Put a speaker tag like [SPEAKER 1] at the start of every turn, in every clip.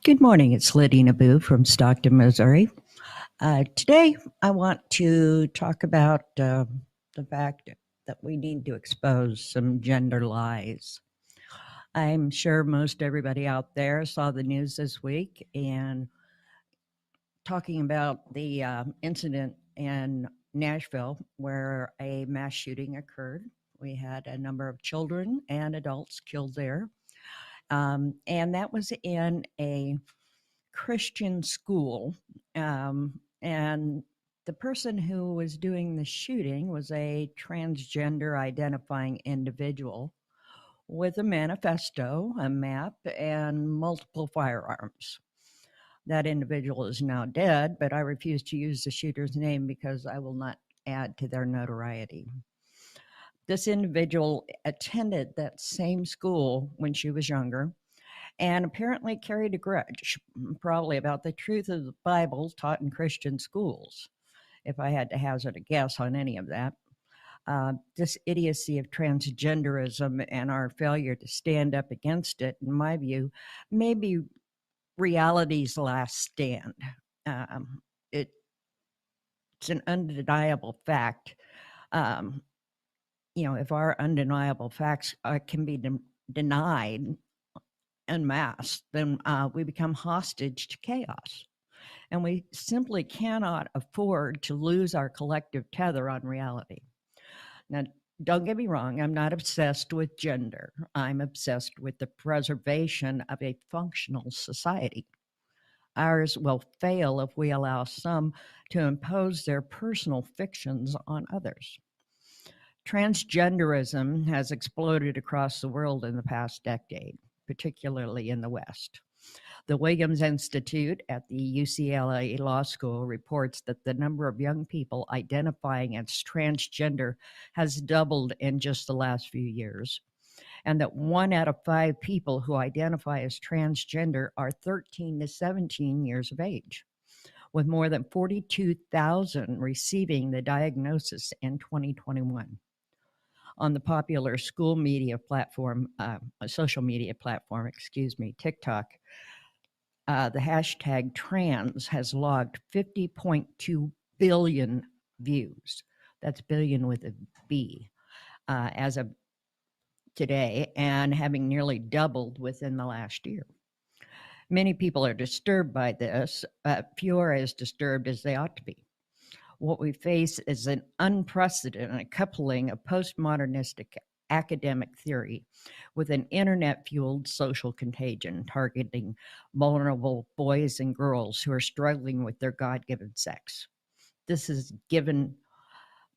[SPEAKER 1] Good morning. It's Ladena Bough from Stockton, Missouri. Today, I want to talk about the fact that we need to expose some gender lies. I'm sure most everybody out there saw the news this week and talking about the incident in Nashville where a mass shooting occurred. We had a number of children and adults killed there. And that was in a Christian school. And the person who was doing the shooting was a transgender identifying individual with a manifesto, a map, and multiple firearms. That individual is now dead, but I refuse to use the shooter's name because I will not add to their notoriety. This individual attended that same school when she was younger and apparently carried a grudge, probably about the truth of the Bible taught in Christian schools, if I had to hazard a guess on any of that. This idiocy of transgenderism and our failure to stand up against it, in my view, may be reality's last stand. It's an undeniable fact. If our undeniable facts can be denied en masse, then we become hostage to chaos. And we simply cannot afford to lose our collective tether on reality. Now, don't get me wrong, I'm not obsessed with gender. I'm obsessed with the preservation of a functional society. Ours will fail if we allow some to impose their personal fictions on others. Transgenderism has exploded across the world in the past decade, particularly in the West. The Williams Institute at the UCLA Law School reports that the number of young people identifying as transgender has doubled in just the last few years, and that 1 out of 5 people who identify as transgender are 13 to 17 years of age, with more than 42,000 receiving the diagnosis in 2021. On the popular social media platform, TikTok, the hashtag trans has logged 50.2 billion views. That's billion with a B, as of today, and having nearly doubled within the last year. Many people are disturbed by this, but few are as disturbed as they ought to be. What we face is an unprecedented coupling of postmodernistic academic theory with an internet-fueled social contagion targeting vulnerable boys and girls who are struggling with their God-given sex. This has given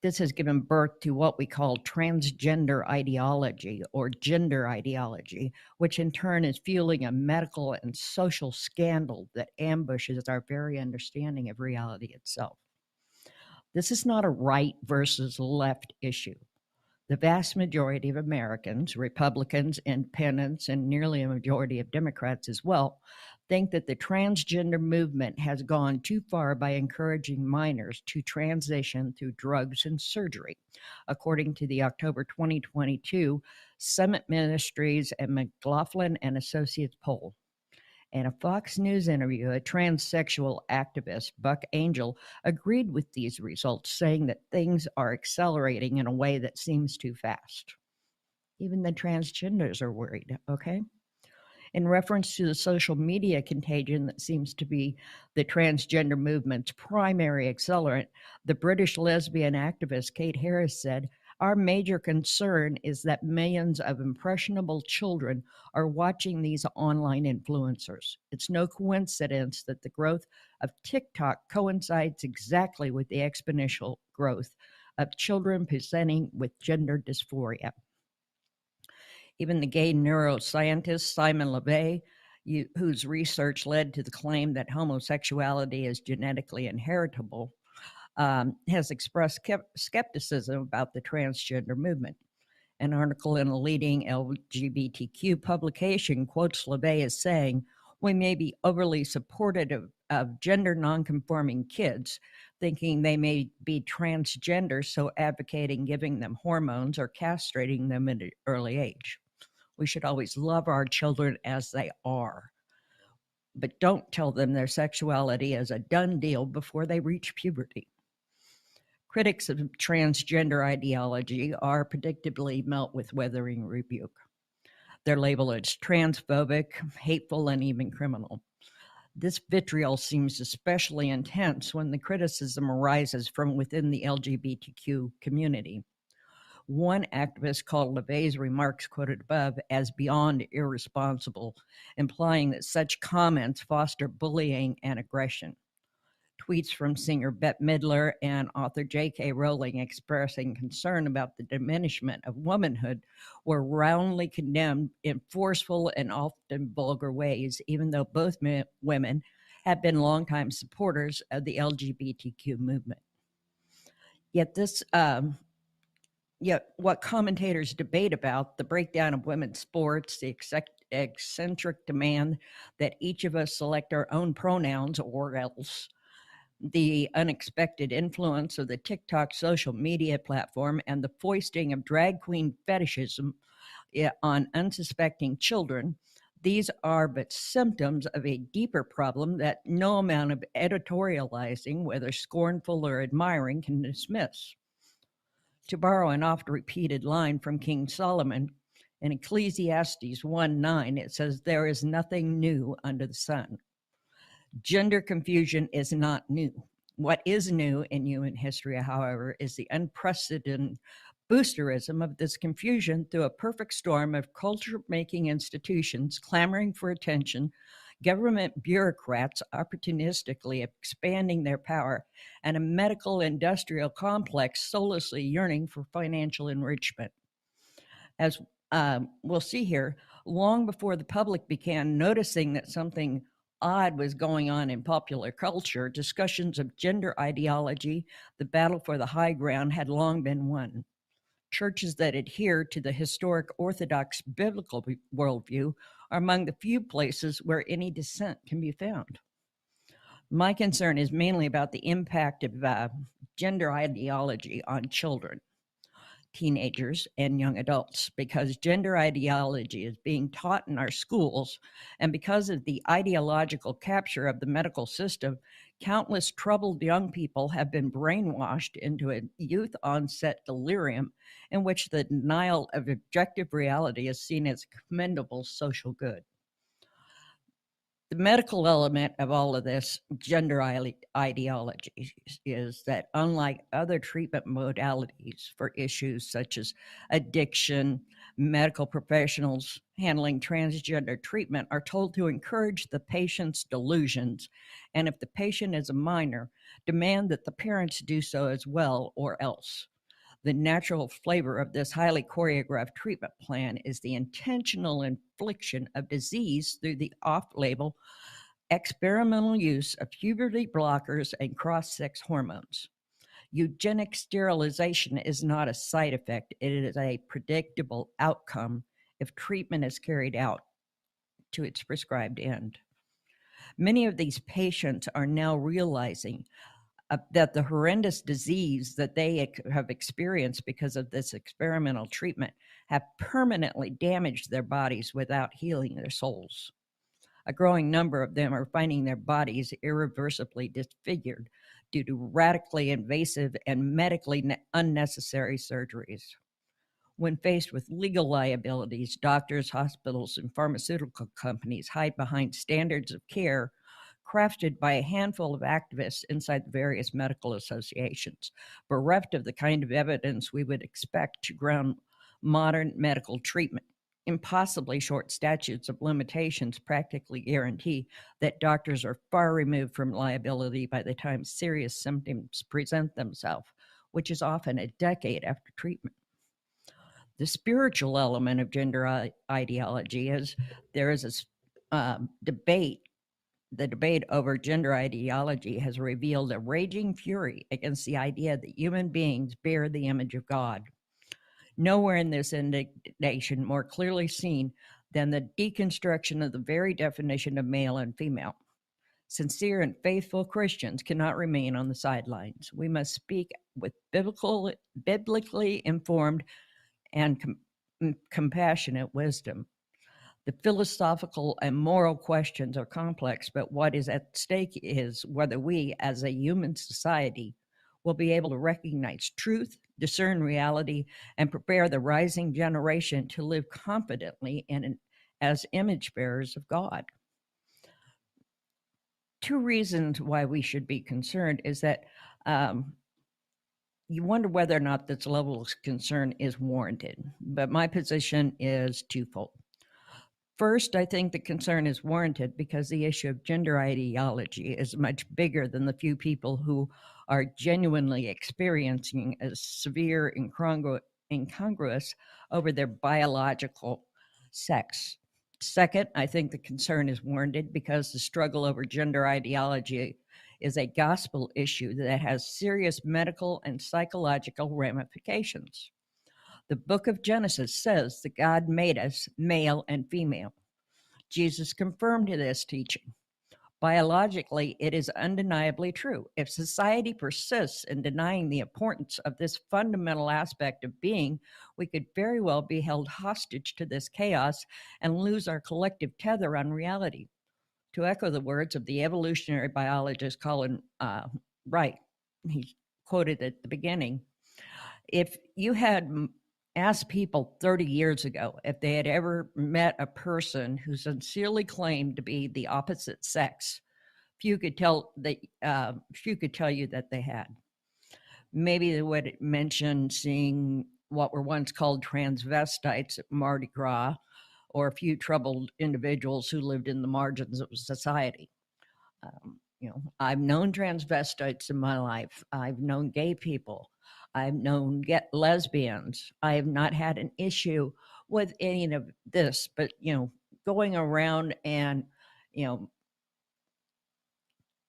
[SPEAKER 1] birth to what we call transgender ideology or gender ideology, which in turn is fueling a medical and social scandal that ambushes our very understanding of reality itself. This is not a right versus left issue. The vast majority of Americans, Republicans, independents, and nearly a majority of Democrats as well, think that the transgender movement has gone too far by encouraging minors to transition through drugs and surgery, according to the October 2022 Summit Ministries and McLaughlin and Associates poll. In a Fox News interview, a transsexual activist, Buck Angel, agreed with these results, saying that things are accelerating in a way that seems too fast. Even the transgenders are worried, okay? In reference to the social media contagion that seems to be the transgender movement's primary accelerant, the British lesbian activist Kate Harris said, "Our major concern is that millions of impressionable children are watching these online influencers. It's no coincidence that the growth of TikTok coincides exactly with the exponential growth of children presenting with gender dysphoria." Even the gay neuroscientist Simon LeVay, whose research led to the claim that homosexuality is genetically inheritable, has expressed skepticism about the transgender movement. An article in a leading LGBTQ publication quotes LeVay as saying, "We may be overly supportive of gender nonconforming kids, thinking they may be transgender, so advocating giving them hormones or castrating them at an early age." We should always love our children as they are, but don't tell them their sexuality is a done deal before they reach puberty. Critics of transgender ideology are predictably met with withering rebuke. They're labeled as transphobic, hateful, and even criminal. This vitriol seems especially intense when the criticism arises from within the LGBTQ community. One activist called LeVay's remarks quoted above as beyond irresponsible, implying that such comments foster bullying and aggression. Tweets from singer Bette Midler and author J.K. Rowling expressing concern about the diminishment of womanhood were roundly condemned in forceful and often vulgar ways, even though both women have been longtime supporters of the LGBTQ movement. Yet Yet, what commentators debate about the breakdown of women's sports, the eccentric demand that each of us select our own pronouns or else, the unexpected influence of the TikTok social media platform, and the foisting of drag queen fetishism on unsuspecting children, these are but symptoms of a deeper problem that no amount of editorializing, whether scornful or admiring, can dismiss. To borrow an oft repeated line from King Solomon, in Ecclesiastes 1:9, it says, "There is nothing new under the sun." Gender confusion is not new. What is new in human history, however, is the unprecedented boosterism of this confusion through a perfect storm of culture-making institutions clamoring for attention, government bureaucrats opportunistically expanding their power, and a medical industrial complex soullessly yearning for financial enrichment. As we'll see here, long before the public began noticing that something odd was going on in popular culture, discussions of gender ideology, the battle for the high ground, had long been won. Churches that adhere to the historic Orthodox biblical worldview are among the few places where any dissent can be found. My concern is mainly about the impact of gender ideology on children, teenagers, and young adults, because gender ideology is being taught in our schools, and because of the ideological capture of the medical system, countless troubled young people have been brainwashed into a youth onset delirium in which the denial of objective reality is seen as a commendable social good. The medical element of all of this gender ideology is that, unlike other treatment modalities for issues such as addiction, medical professionals handling transgender treatment are told to encourage the patient's delusions, and if the patient is a minor, demand that the parents do so as well, or else. The natural flavor of this highly choreographed treatment plan is the intentional infliction of disease through the off-label experimental use of puberty blockers and cross-sex hormones. Eugenic sterilization is not a side effect, it is a predictable outcome if treatment is carried out to its prescribed end. Many of these patients are now realizing that the horrendous disease that they have experienced because of this experimental treatment have permanently damaged their bodies without healing their souls. A growing number of them are finding their bodies irreversibly disfigured due to radically invasive and medically unnecessary surgeries. When faced with legal liabilities, doctors, hospitals, and pharmaceutical companies hide behind standards of care crafted by a handful of activists inside the various medical associations, bereft of the kind of evidence we would expect to ground modern medical treatment. Impossibly short statutes of limitations practically guarantee that doctors are far removed from liability by the time serious symptoms present themselves, which is often a decade after treatment. The spiritual element of gender ideology is there is a debate. The debate over gender ideology has revealed a raging fury against the idea that human beings bear the image of God. Nowhere in this indignation more clearly seen than the deconstruction of the very definition of male and female. Sincere and faithful Christians cannot remain on the sidelines. We must speak with biblically informed and compassionate wisdom. The philosophical and moral questions are complex, but what is at stake is whether we, as a human society, will be able to recognize truth, discern reality, and prepare the rising generation to live confidently as image bearers of God. Two reasons why we should be concerned is that you wonder whether or not this level of concern is warranted. But my position is twofold. First, I think the concern is warranted because the issue of gender ideology is much bigger than the few people who are genuinely experiencing a severe incongruous over their biological sex. Second, I think the concern is warranted because the struggle over gender ideology is a gospel issue that has serious medical and psychological ramifications. The book of Genesis says that God made us male and female. Jesus confirmed this teaching. Biologically, it is undeniably true. If society persists in denying the importance of this fundamental aspect of being, we could very well be held hostage to this chaos and lose our collective tether on reality. To echo the words of the evolutionary biologist Colin Wright, he quoted at the beginning, if you had asked people 30 years ago if they had ever met a person who sincerely claimed to be the opposite sex, few could tell you that they had. Maybe they would mention seeing what were once called transvestites at Mardi Gras, or a few troubled individuals who lived in the margins of society. I've known transvestites in my life. I've known gay people. I've known lesbians. I have not had an issue with any of this, but going around and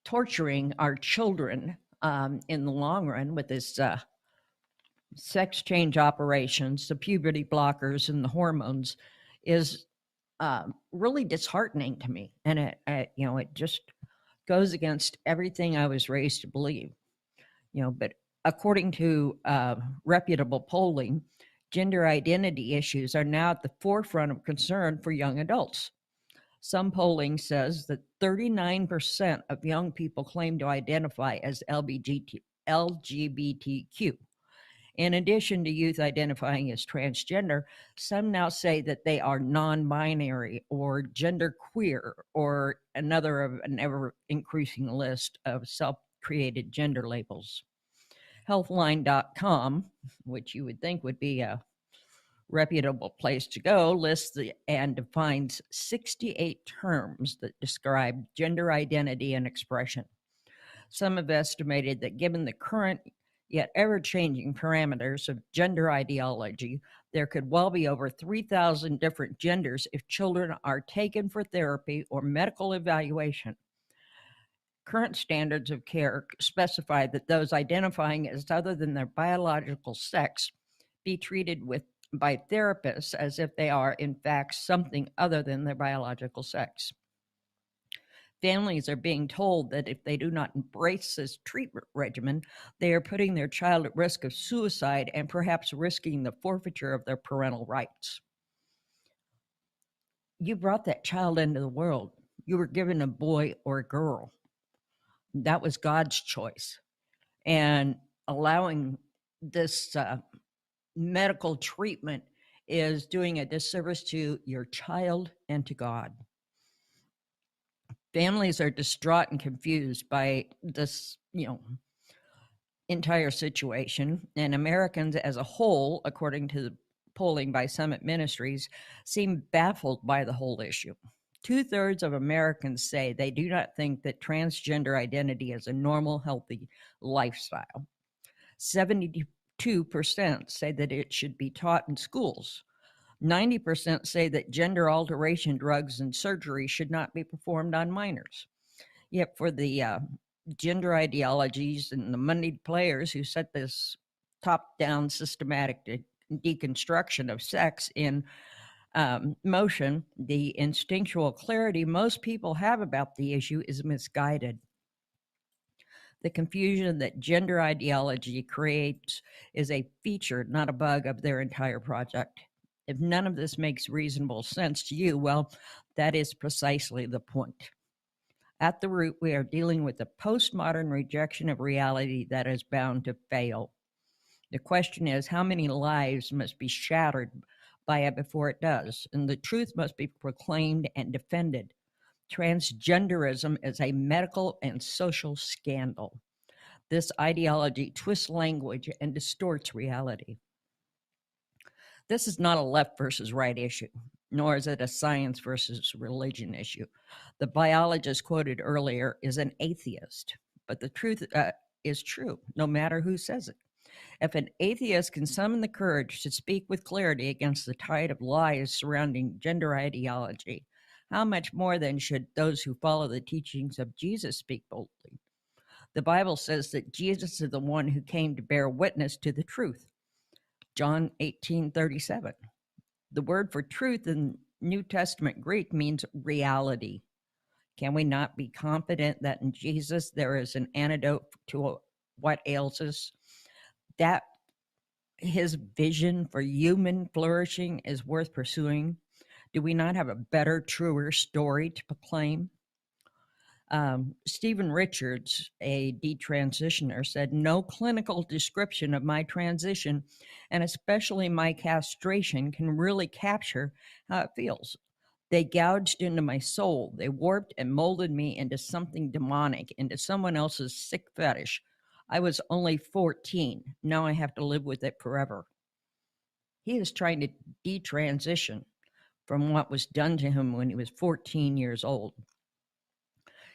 [SPEAKER 1] torturing our children in the long run with this sex change operations, the puberty blockers, and the hormones is really disheartening to me, and it just goes against everything I was raised to believe. But according to reputable polling, gender identity issues are now at the forefront of concern for young adults. Some polling says that 39% of young people claim to identify as LGBTQ. In addition to youth identifying as transgender, some now say that they are non-binary or genderqueer, or another of an ever-increasing list of self-created gender labels. Healthline.com, which you would think would be a reputable place to go, lists and defines 68 terms that describe gender identity and expression. Some have estimated that given the current yet ever-changing parameters of gender ideology, there could well be over 3,000 different genders if children are taken for therapy or medical evaluation. Current standards of care specify that those identifying as other than their biological sex be treated by therapists as if they are, in fact, something other than their biological sex. Families are being told that if they do not embrace this treatment regimen, they are putting their child at risk of suicide and perhaps risking the forfeiture of their parental rights. You brought that child into the world. You were given a boy or a girl. That was God's choice. And allowing this medical treatment is doing a disservice to your child and to God. Families are distraught and confused by this, entire situation. And Americans as a whole, according to the polling by Summit Ministries, seem baffled by the whole issue. 2/3 of Americans say they do not think that transgender identity is a normal, healthy lifestyle. 72% say that it should be taught in schools. 90% say that gender alteration drugs and surgery should not be performed on minors. Yet for the gender ideologies and the moneyed players who set this top-down systematic deconstruction of sex in motion, the instinctual clarity most people have about the issue is misguided. The confusion that gender ideology creates is a feature, not a bug, of their entire project. If none of this makes reasonable sense to you, well, that is precisely the point. At the root, we are dealing with a postmodern rejection of reality that is bound to fail. The question is, how many lives must be shattered by it before it does? And the truth must be proclaimed and defended. Transgenderism is a medical and social scandal. This ideology twists language and distorts reality. This is not a left versus right issue, nor is it a science versus religion issue. The biologist quoted earlier is an atheist, but the truth is true, no matter who says it. If an atheist can summon the courage to speak with clarity against the tide of lies surrounding gender ideology, how much more then should those who follow the teachings of Jesus speak boldly? The Bible says that Jesus is the one who came to bear witness to the truth. John 18:37. The word for truth in New Testament Greek means reality. Can we not be confident that in Jesus there is an antidote to what ails us? That his vision for human flourishing is worth pursuing? Do we not have a better, truer story to proclaim? Stephen Richards, a detransitioner, said, "No clinical description of my transition, and especially my castration, can really capture how it feels. They gouged into my soul. They warped and molded me into something demonic, into someone else's sick fetish. I was only 14. Now I have to live with it forever." He is trying to detransition from what was done to him when he was 14 years old.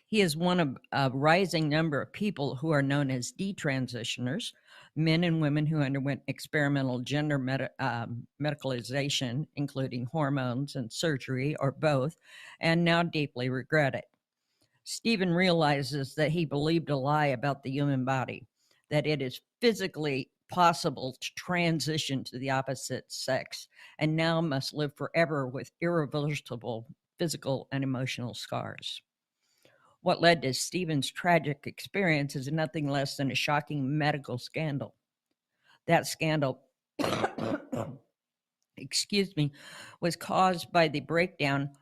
[SPEAKER 1] He is one of a rising number of people who are known as detransitioners, men and women who underwent experimental gender medicalization, including hormones and surgery, or both, and now deeply regret it. Stephen realizes that he believed a lie about the human body, that it is physically possible to transition to the opposite sex, and now must live forever with irreversible physical and emotional scars. What led to Stephen's tragic experience is nothing less than a shocking medical scandal. That scandal, excuse me, was caused by the breakdown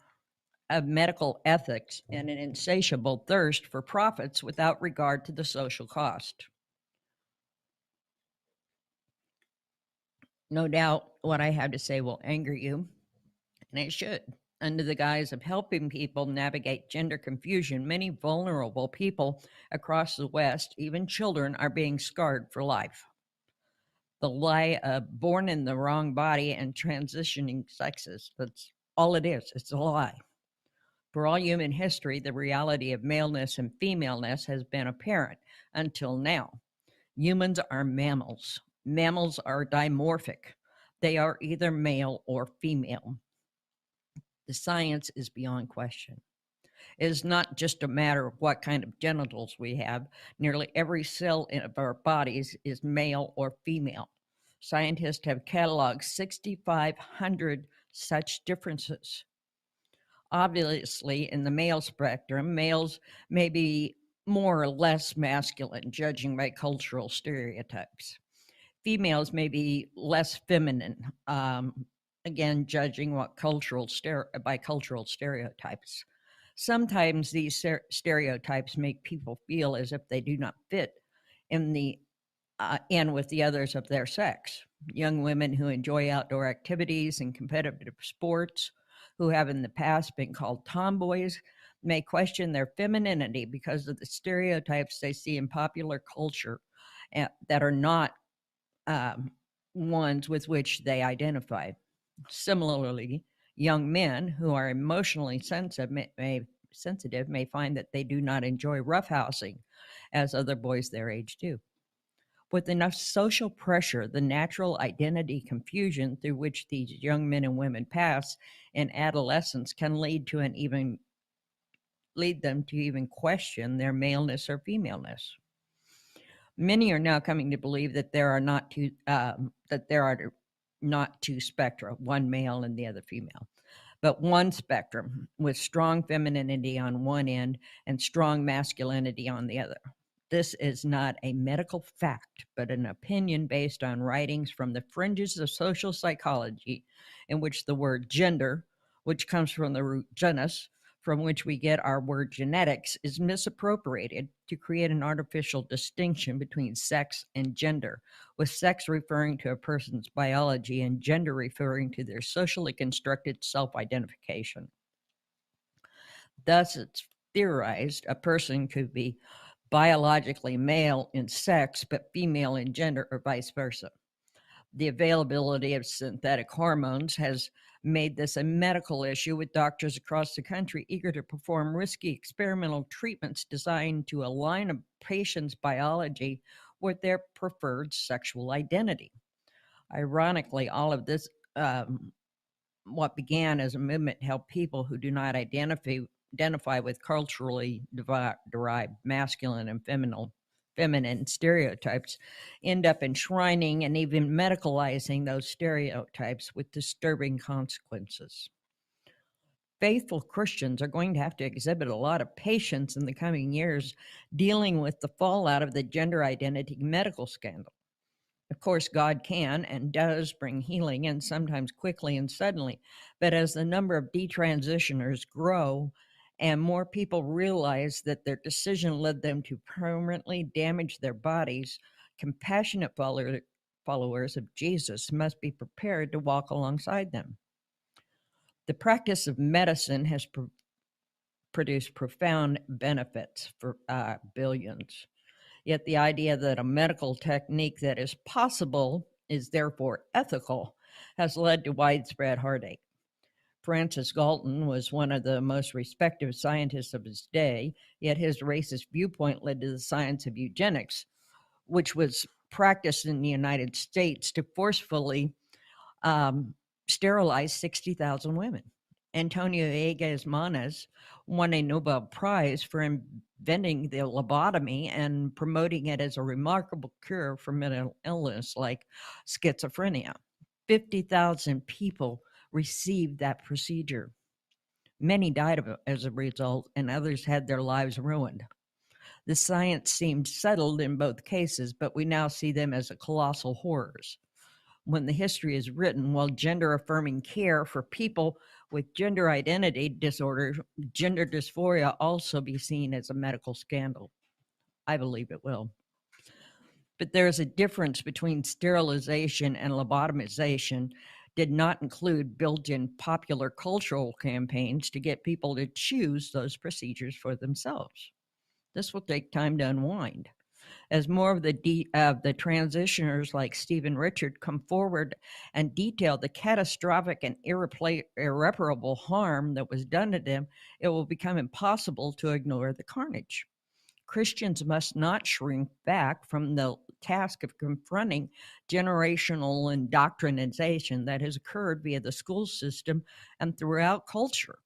[SPEAKER 1] of medical ethics and an insatiable thirst for profits without regard to the social cost. No doubt what I have to say will anger you, and it should. Under the guise of helping people navigate gender confusion, many vulnerable people across the West, even children, are being scarred for life. The lie of born in the wrong body and transitioning sexes. That's all it is. It's a lie. For all human history, the reality of maleness and femaleness has been apparent until now. Humans are mammals. Mammals are dimorphic. They are either male or female. The science is beyond question. It is not just a matter of what kind of genitals we have. Nearly every cell of our bodies is male or female. Scientists have cataloged 6,500 such differences. Obviously, in the male spectrum, males may be more or less masculine, judging by cultural stereotypes. Females may be less feminine, again, judging what by cultural stereotypes. Sometimes these stereotypes make people feel as if they do not fit in with the others of their sex. Young women who enjoy outdoor activities and competitive sports, who have in the past been called tomboys, may question their femininity because of the stereotypes they see in popular culture that are not ones with which they identify. Similarly, young men who are emotionally sensitive may find that they do not enjoy roughhousing as other boys their age do. With enough social pressure, the natural identity confusion through which these young men and women pass in adolescence can lead them to even question their maleness or femaleness. Many are now coming to believe that there are not two spectra, one male and the other female, but one spectrum with strong femininity on one end and strong masculinity on the other. This is not a medical fact, but an opinion based on writings from the fringes of social psychology, in which the word gender, which comes from the root genus, from which we get our word genetics, is misappropriated to create an artificial distinction between sex and gender, with sex referring to a person's biology and gender referring to their socially constructed self identification. Thus, it's theorized a person could be biologically male in sex but female in gender, or vice versa. The availability of synthetic hormones has made this a medical issue, with doctors across the country eager to perform risky experimental treatments designed to align a patient's biology with their preferred sexual identity. Ironically, all of this, what began as a movement to help people who do not identify with culturally derived masculine and feminine stereotypes, end up enshrining and even medicalizing those stereotypes with disturbing consequences. Faithful Christians are going to have to exhibit a lot of patience in the coming years dealing with the fallout of the gender identity medical scandal. Of course, God can and does bring healing, and sometimes quickly and suddenly. But as the number of detransitioners grow and more people realize that their decision led them to permanently damage their bodies, compassionate followers of Jesus must be prepared to walk alongside them. The practice of medicine has produced profound benefits for billions. Yet the idea that a medical technique that is possible is therefore ethical has led to widespread heartache. Francis Galton was one of the most respected scientists of his day, yet his racist viewpoint led to the science of eugenics, which was practiced in the United States to forcefully um, sterilize 60,000 women. Antonio Egas Manes won a Nobel Prize for inventing the lobotomy and promoting it as a remarkable cure for mental illness like schizophrenia. 50,000 people received that procedure. Many died of it as a result, and others had their lives ruined. The science seemed settled in both cases, but we now see them as colossal horrors. When the history is written, will gender affirming care for people with gender identity disorder, gender dysphoria, also be seen as a medical scandal? I believe it will. But there is a difference between sterilization and lobotomization. Did not include built-in popular cultural campaigns to get people to choose those procedures for themselves. This will take time to unwind. As more of the transitioners like Stephen Richard come forward and detail the catastrophic and irreparable harm that was done to them, it will become impossible to ignore the carnage. Christians must not shrink back from the task of confronting generational indoctrination that has occurred via the school system and throughout culture,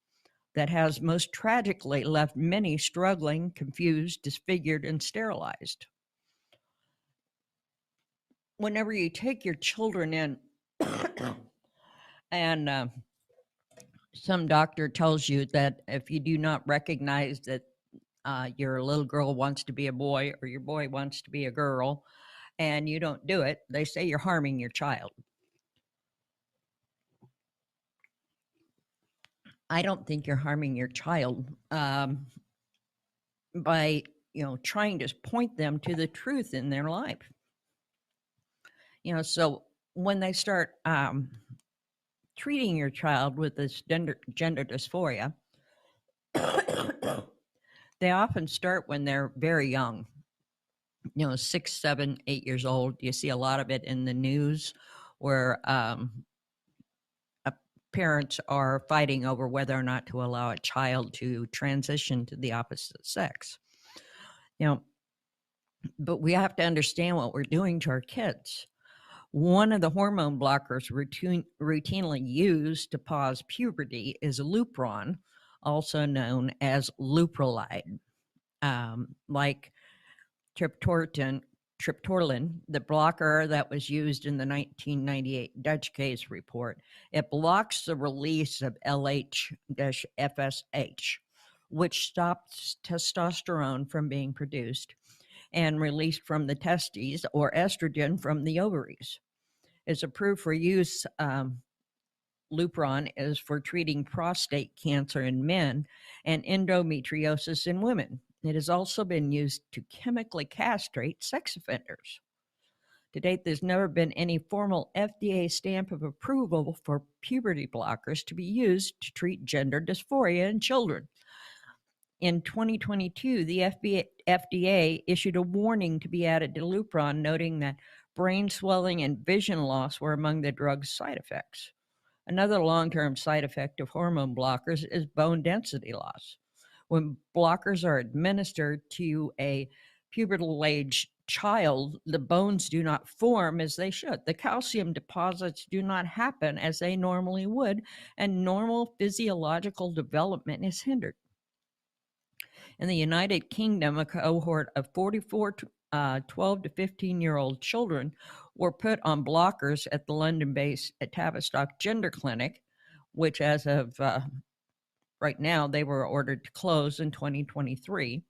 [SPEAKER 1] that has most tragically left many struggling, confused, disfigured, and sterilized. Whenever you take your children in and some doctor tells you that if you do not recognize that your little girl wants to be a boy or your boy wants to be a girl and you don't do it, they say you're harming your child. I don't think you're harming your child by trying to point them to the truth in their life. So when they start treating your child with this gender dysphoria, they often start when they're very young, 6, 7, 8 years old. You see a lot of it in the news where parents are fighting over whether or not to allow a child to transition to the opposite sex. But we have to understand what we're doing to our kids. One of the hormone blockers routinely used to pause puberty is Lupron, also known as Luprolide. Like triptorelin, the blocker that was used in the 1998 Dutch case report. It blocks the release of LH-FSH, which stops testosterone from being produced. and released from the testes, or estrogen from the ovaries. It's approved for use. Lupron is for treating prostate cancer in men and endometriosis in women. It has also been used to chemically castrate sex offenders. To date, there's never been any formal FDA stamp of approval for puberty blockers to be used to treat gender dysphoria in children. In 2022, the FDA issued a warning to be added to Lupron, noting that brain swelling and vision loss were among the drug's side effects. Another long-term side effect of hormone blockers is bone density loss. When blockers are administered to a pubertal age child, the bones do not form as they should. The calcium deposits do not happen as they normally would, and normal physiological development is hindered. In the United Kingdom, a cohort of 44 12 to 15-year-old children were put on blockers at the London-based Tavistock Gender Clinic, which as of right now, they were ordered to close in 2023.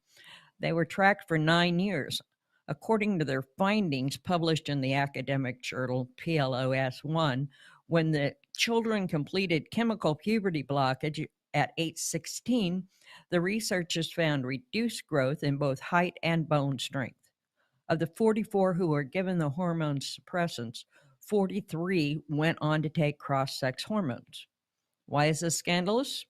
[SPEAKER 1] They were tracked for 9 years. According to their findings published in the academic journal PLOS One, when the children completed chemical puberty blockage at age 16, the researchers found reduced growth in both height and bone strength. Of the 44 who were given the hormone suppressants, 43 went on to take cross-sex hormones. Why is this scandalous?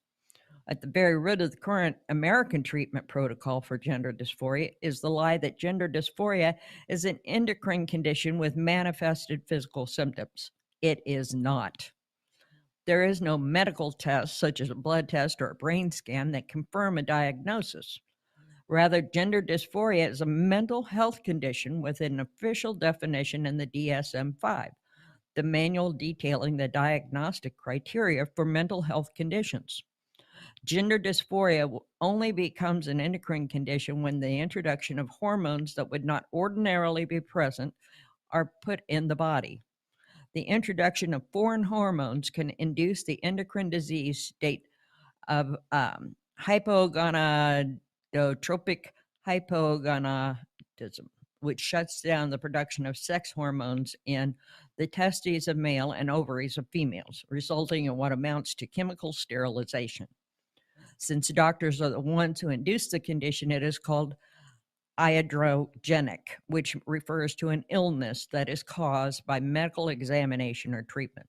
[SPEAKER 1] At the very root of the current American treatment protocol for gender dysphoria is the lie that gender dysphoria is an endocrine condition with manifested physical symptoms. It is not. There is no medical test, such as a blood test or a brain scan, that confirm a diagnosis. Rather, gender dysphoria is a mental health condition with an official definition in the DSM-5, the manual detailing the diagnostic criteria for mental health conditions. Gender dysphoria only becomes an endocrine condition when the introduction of hormones that would not ordinarily be present are put in the body. The introduction of foreign hormones can induce the endocrine disease state of hypogonadotrophic hypogonadism, which shuts down the production of sex hormones in the testes of male and ovaries of females, resulting in what amounts to chemical sterilization. Since doctors are the ones who induce the condition, it is called iatrogenic, which refers to an illness that is caused by medical examination or treatment.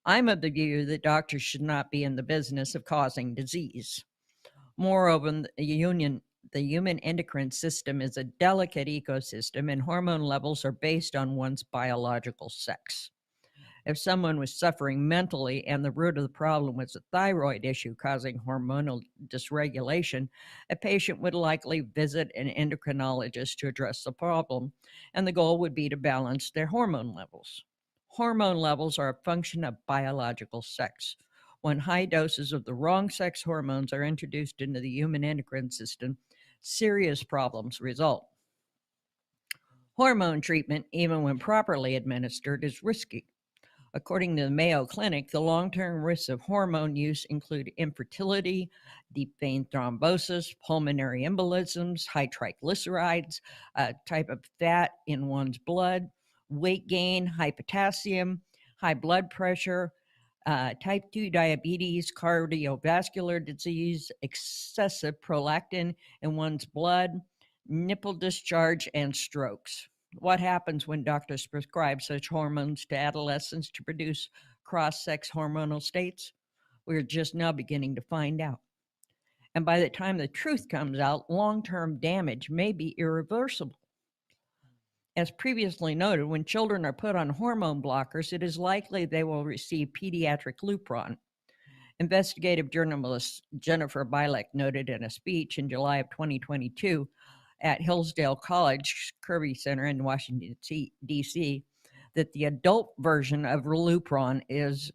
[SPEAKER 1] I'm of the view that doctors should not be in the business of causing disease. Moreover, the human endocrine system is a delicate ecosystem, and hormone levels are based on one's biological sex. If someone was suffering mentally and the root of the problem was a thyroid issue causing hormonal dysregulation, a patient would likely visit an endocrinologist to address the problem, and the goal would be to balance their hormone levels. Hormone levels are a function of biological sex. When high doses of the wrong sex hormones are introduced into the human endocrine system, serious problems result. Hormone treatment, even when properly administered, is risky. According to the Mayo Clinic, the long-term risks of hormone use include infertility, deep vein thrombosis, pulmonary embolisms, high triglycerides, a type of fat in one's blood, weight gain, high potassium, high blood pressure, type 2 diabetes, cardiovascular disease, excessive prolactin in one's blood, nipple discharge, and strokes. What happens when doctors prescribe such hormones to adolescents to produce cross-sex hormonal states? We're just now beginning to find out. And by the time the truth comes out, long-term damage may be irreversible. As previously noted, when children are put on hormone blockers, it is likely they will receive pediatric Lupron. Investigative journalist Jennifer Bilek noted in a speech in July of 2022 at Hillsdale College Kirby Center in Washington, D.C., that the adult version of Lupron is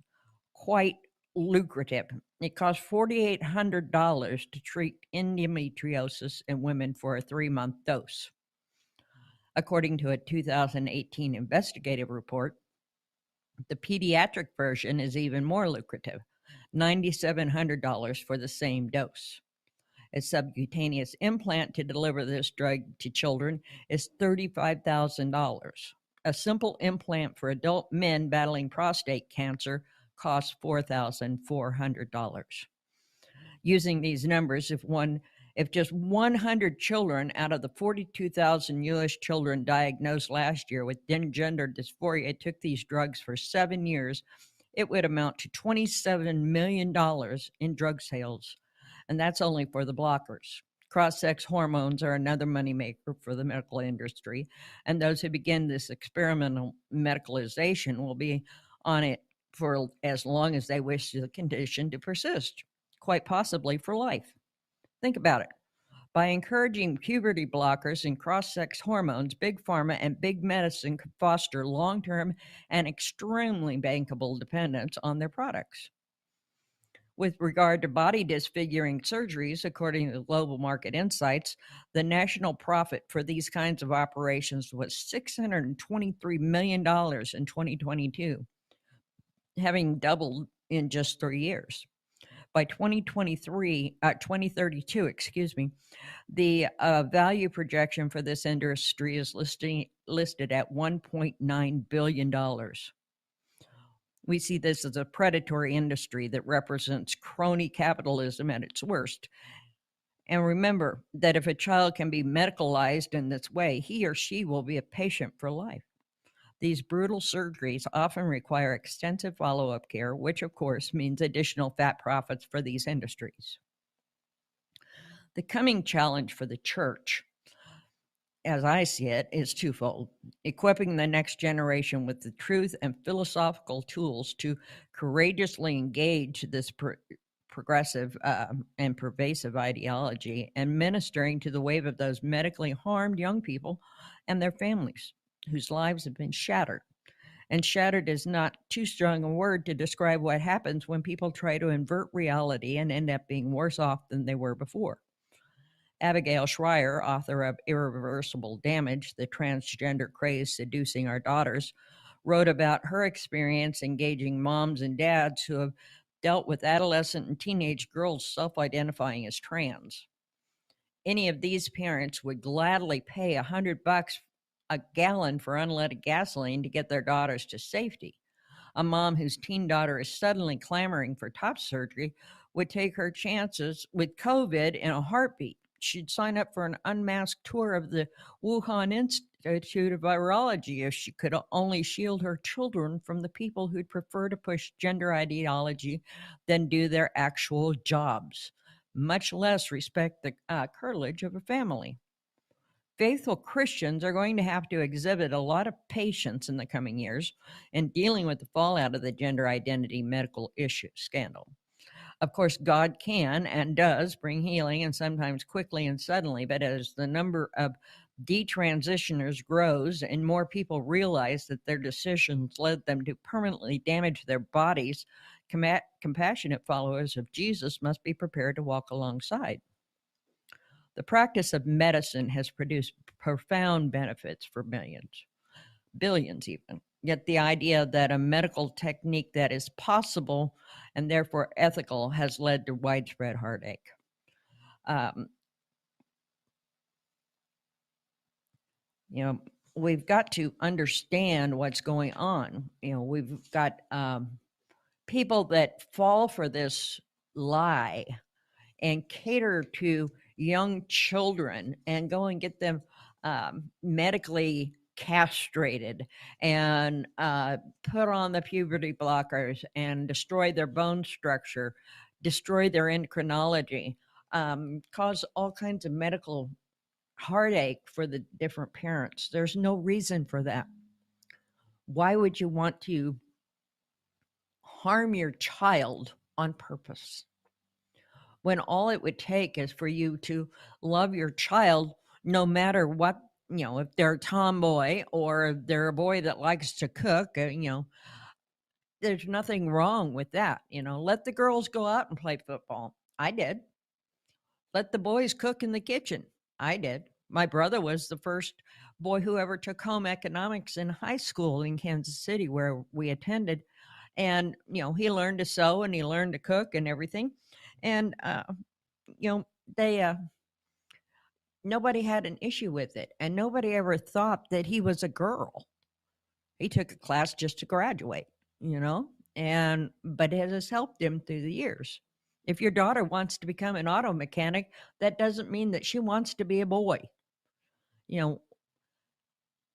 [SPEAKER 1] quite lucrative. It costs $4,800 to treat endometriosis in women for a 3-month dose. According to a 2018 investigative report, the pediatric version is even more lucrative, $9,700 for the same dose. A subcutaneous implant to deliver this drug to children is $35,000. A simple implant for adult men battling prostate cancer costs $4,400. Using these numbers, if just 100 children out of the 42,000 U.S. children diagnosed last year with gender dysphoria took these drugs for 7 years, it would amount to $27 million in drug sales. And that's only for the blockers. Cross-sex hormones are another moneymaker for the medical industry, and those who begin this experimental medicalization will be on it for as long as they wish the condition to persist, quite possibly for life. Think about it. By encouraging puberty blockers and cross sex hormones, Big Pharma and Big Medicine could foster long term and extremely bankable dependence on their products. With regard to body disfiguring surgeries, according to Global Market Insights, the national profit for these kinds of operations was $623 million in 2022, having doubled in just 3 years. By 2032, the value projection for this industry is listed at $1.9 billion. We see this as a predatory industry that represents crony capitalism at its worst. And remember that if a child can be medicalized in this way, he or she will be a patient for life. These brutal surgeries often require extensive follow-up care, which of course means additional fat profits for these industries. The coming challenge for the church, as I see it, is twofold: equipping the next generation with the truth and philosophical tools to courageously engage this progressive and pervasive ideology, and ministering to the wave of those medically harmed young people and their families whose lives have been shattered. And shattered is not too strong a word to describe what happens when people try to invert reality and end up being worse off than they were before. Abigail Shrier, author of Irreversible Damage, The Transgender Craze Seducing Our Daughters, wrote about her experience engaging moms and dads who have dealt with adolescent and teenage girls self-identifying as trans. Any of these parents would gladly pay $100 a gallon for unleaded gasoline to get their daughters to safety. A mom whose teen daughter is suddenly clamoring for top surgery would take her chances with COVID in a heartbeat. She'd sign up for an unmasked tour of the Wuhan Institute of Virology if she could only shield her children from the people who'd prefer to push gender ideology than do their actual jobs, much less respect the curtilage of a family. Faithful Christians are going to have to exhibit a lot of patience in the coming years in dealing with the fallout of the gender identity medical issue scandal. Of course, God can and does bring healing, and sometimes quickly and suddenly, but as the number of detransitioners grows and more people realize that their decisions led them to permanently damage their bodies, compassionate followers of Jesus must be prepared to walk alongside. The practice of medicine has produced profound benefits for millions, billions even. Yet the idea that a medical technique that is possible and therefore ethical has led to widespread heartache. We've got to understand what's going on. We've got people that fall for this lie and cater to young children and go and get them medically castrated and put on the puberty blockers and destroy their bone structure, destroy their endocrinology, cause all kinds of medical heartache for the different parents. There's no reason for that. Why would you want to harm your child on purpose, when all it would take is for you to love your child no matter what, if they're a tomboy or they're a boy that likes to cook, there's nothing wrong with that. Let the girls go out and play football. I did. Let the boys cook in the kitchen. I did. My brother was the first boy who ever took home economics in high school in Kansas City, where we attended. And, he learned to sew and he learned to cook and everything. And, they nobody had an issue with it, and nobody ever thought that he was a girl. He took a class just to graduate, you know, and but it has helped him through the years. If your daughter wants to become an auto mechanic, that doesn't mean that she wants to be a boy. You know,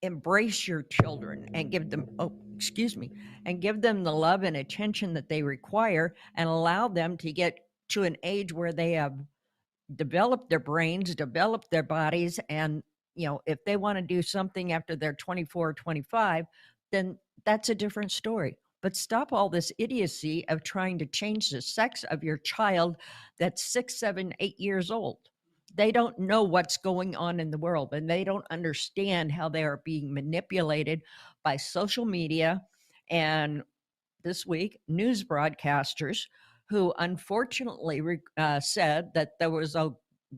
[SPEAKER 1] embrace your children and give them, oh, excuse me, and give them the love and attention that they require, and allow them to get to an age where they have developed their brains, developed their bodies, and if they want to do something after they're 24 or 25, then that's a different story. But stop all this idiocy of trying to change the sex of your child that's 6, 7, 8 years old. They don't know what's going on in the world, and they don't understand how they are being manipulated by social media and, this week, news broadcasters who unfortunately said that there was a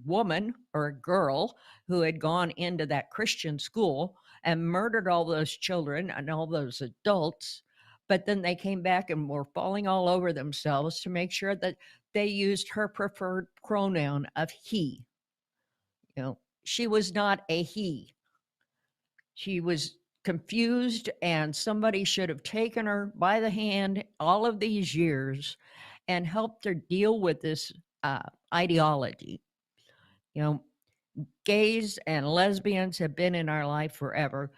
[SPEAKER 1] woman or a girl who had gone into that Christian school and murdered all those children and all those adults. But then they came back and were falling all over themselves to make sure that they used her preferred pronoun of he. She was not a he. She was confused, and somebody should have taken her by the hand all of these years and helped her deal with this ideology. You know, gays and lesbians have been in our life forever,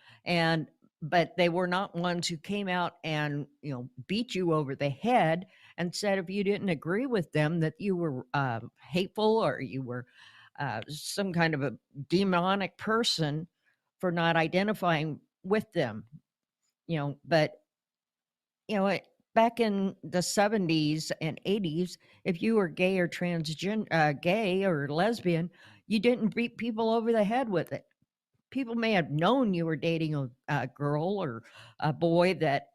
[SPEAKER 1] but they were not ones who came out and beat you over the head and said if you didn't agree with them that you were hateful, or you were some kind of a demonic person for not identifying with them. But back in the 70s and 80s, if you were gay or gay or lesbian, you didn't beat people over the head with it. People may have known you were dating a girl or a boy that,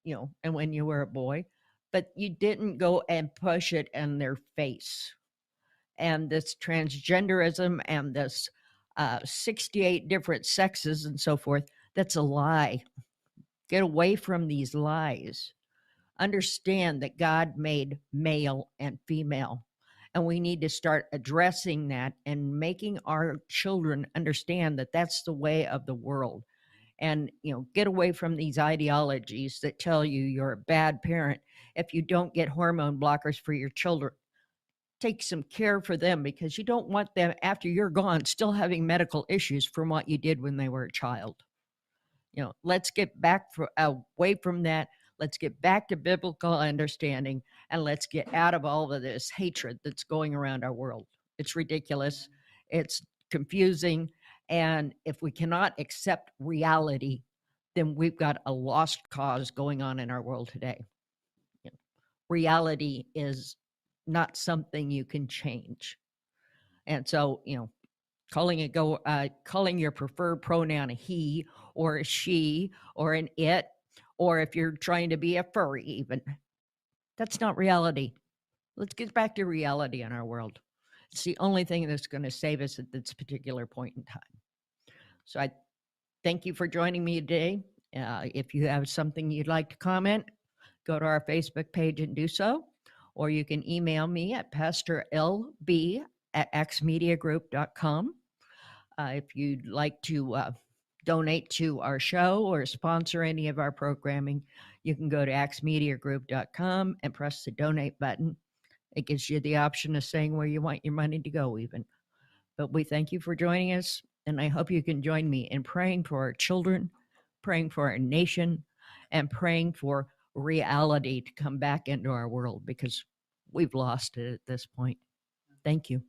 [SPEAKER 1] and when you were a boy, but you didn't go and push it in their face. And this transgenderism and this 68 different sexes and so forth, that's a lie. Get away from these lies. Understand that God made male and female, and we need to start addressing that and making our children understand that that's the way of the world. And get away from these ideologies that tell you you're a bad parent if you don't get hormone blockers for your children. Take some care for them, because you don't want them, after you're gone, still having medical issues from what you did when they were a child. Let's get back away from that. Let's get back to biblical understanding, and let's get out of all of this hatred that's going around our world. It's ridiculous. It's confusing. And if we cannot accept reality, then we've got a lost cause going on in our world today. Reality is not something you can change. And so, calling your preferred pronoun a he or a she or an it, or if you're trying to be a furry even, that's not reality. Let's get back to reality in our world. It's the only thing that's going to save us at this particular point in time. So I thank you for joining me today. If you have something you'd like to comment, go to our Facebook page and do so, or you can email me at pastorlb@axmediagroup.com. If you'd like to donate to our show or sponsor any of our programming, you can go to axmediagroup.com and press the donate button. It gives you the option of saying where you want your money to go even. But we thank you for joining us, and I hope you can join me in praying for our children, praying for our nation, and praying for reality to come back into our world, because we've lost it at this point. Thank you.